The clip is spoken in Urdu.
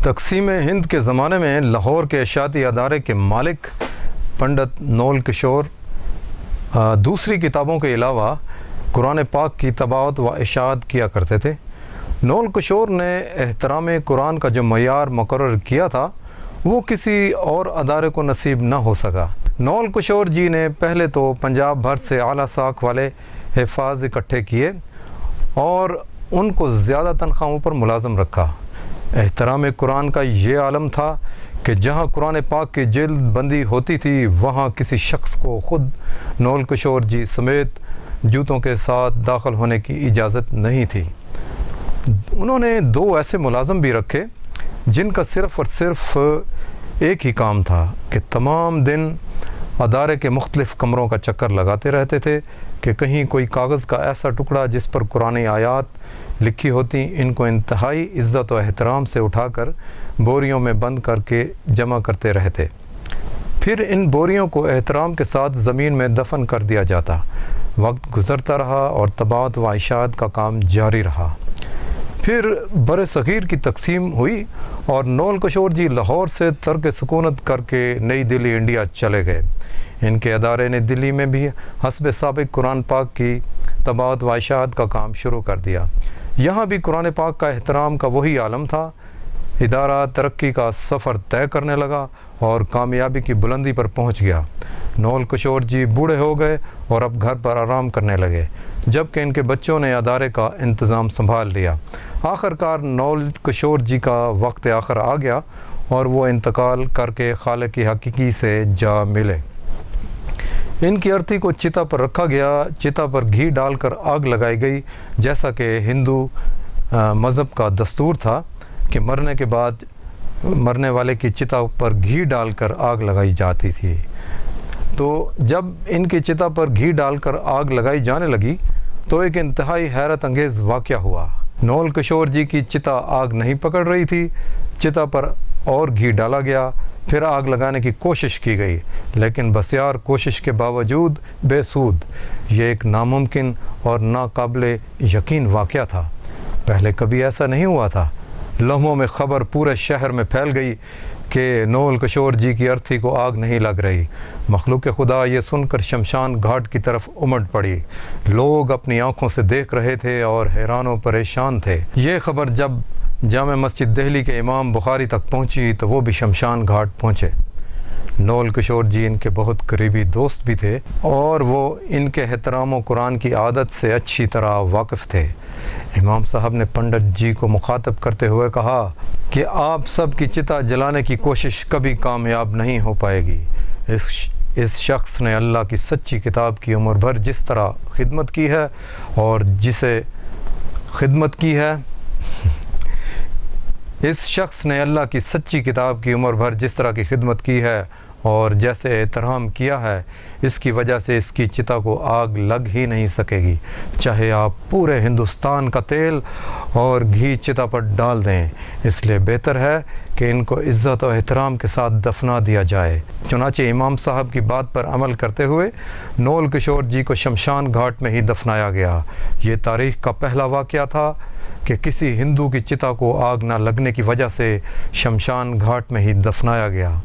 تقسیم ہند کے زمانے میں لاہور کے اشاعتی ادارے کے مالک پنڈت نول کشور دوسری کتابوں کے علاوہ قرآن پاک کی طباعت و اشاعت کیا کرتے تھے۔ نول کشور نے احترام قرآن کا جو معیار مقرر کیا تھا وہ کسی اور ادارے کو نصیب نہ ہو سکا۔ نول کشور جی نے پہلے تو پنجاب بھر سے اعلیٰ ساکھ والے حفاظ اکٹھے کیے اور ان کو زیادہ تنخواہوں پر ملازم رکھا۔ احترام قرآن کا یہ عالم تھا کہ جہاں قرآن پاک کی جلد بندی ہوتی تھی وہاں کسی شخص کو خود نول کشور جی سمیت جوتوں کے ساتھ داخل ہونے کی اجازت نہیں تھی۔ انہوں نے 2 ایسے ملازم بھی رکھے جن کا صرف اور صرف ایک ہی کام تھا کہ تمام دن ادارے کے مختلف کمروں کا چکر لگاتے رہتے تھے کہ کہیں کوئی کاغذ کا ایسا ٹکڑا جس پر قرآنی آیات لکھی ہوتی ان کو انتہائی عزت و احترام سے اٹھا کر بوریوں میں بند کر کے جمع کرتے رہتے۔ پھر ان بوریوں کو احترام کے ساتھ زمین میں دفن کر دیا جاتا۔ وقت گزرتا رہا اور طباعت و اشاعت کا کام جاری رہا۔ پھر بر صغیر کی تقسیم ہوئی اور نول کشور جی لاہور سے ترک سکونت کر کے نئی دلی انڈیا چلے گئے۔ ان کے ادارے نے دلی میں بھی حسب سابق قرآن پاک کی طباعت و اشاعت کا کام شروع کر دیا۔ یہاں بھی قرآن پاک کا احترام کا وہی عالم تھا۔ ادارہ ترقی کا سفر طے کرنے لگا اور کامیابی کی بلندی پر پہنچ گیا۔ نول کشور جی بوڑھے ہو گئے اور اب گھر پر آرام کرنے لگے جبکہ ان کے بچوں نے ادارے کا انتظام سنبھال لیا۔ آخر کار نول کشور جی کا وقت آخر آ گیا اور وہ انتقال کر کے خالق حقیقی سے جا ملے۔ ان کی ارتھی کو چتا پر رکھا گیا۔ چتا پر گھی ڈال کر آگ لگائی گئی جیسا کہ ہندو مذہب کا دستور تھا کہ مرنے کے بعد مرنے والے کی چتا پر گھی ڈال کر آگ لگائی جاتی تھی۔ تو جب ان کی چتا پر گھی ڈال کر آگ لگائی جانے لگی تو ایک انتہائی حیرت انگیز واقعہ ہوا۔ نول کشور جی کی چتا آگ نہیں پکڑ رہی تھی۔ چتا پر اور گھی ڈالا گیا، پھر آگ لگانے کی کوشش کی گئی لیکن بسیار کوشش کے باوجود بے سود۔ یہ ایک ناممکن اور ناقابل یقین واقعہ تھا۔ پہلے کبھی ایسا نہیں ہوا تھا۔ لمحوں میں خبر پورے شہر میں پھیل گئی کہ نول کشور جی کی ارتھی کو آگ نہیں لگ رہی۔ مخلوق خدا یہ سن کر شمشان گھاٹ کی طرف امٹ پڑی۔ لوگ اپنی آنکھوں سے دیکھ رہے تھے اور حیران و پریشان تھے۔ یہ خبر جب جامع مسجد دہلی کے امام بخاری تک پہنچی تو وہ بھی شمشان گھاٹ پہنچے۔ نول کشور جی ان کے بہت قریبی دوست بھی تھے اور وہ ان کے احترام و قرآن کی عادت سے اچھی طرح واقف تھے۔ امام صاحب نے پنڈت جی کو مخاطب کرتے ہوئے کہا کہ آپ سب کی چتا جلانے کی کوشش کبھی کامیاب نہیں ہو پائے گی۔ اس شخص نے اللہ کی سچی کتاب کی عمر بھر جس طرح خدمت کی ہے اور جسے خدمت کی ہے اس شخص نے اللہ کی سچی کتاب کی عمر بھر جس طرح کی خدمت کی ہے اور جیسے احترام کیا ہے اس کی وجہ سے اس کی چتا کو آگ لگ ہی نہیں سکے گی، چاہے آپ پورے ہندوستان کا تیل اور گھی چتا پر ڈال دیں۔ اس لیے بہتر ہے کہ ان کو عزت و احترام کے ساتھ دفنا دیا جائے۔ چنانچہ امام صاحب کی بات پر عمل کرتے ہوئے نول کشور جی کو شمشان گھاٹ میں ہی دفنایا گیا۔ یہ تاریخ کا پہلا واقعہ تھا کہ کسی ہندو کی چتا کو آگ نہ لگنے کی وجہ سے شمشان گھاٹ میں ہی دفنایا گیا۔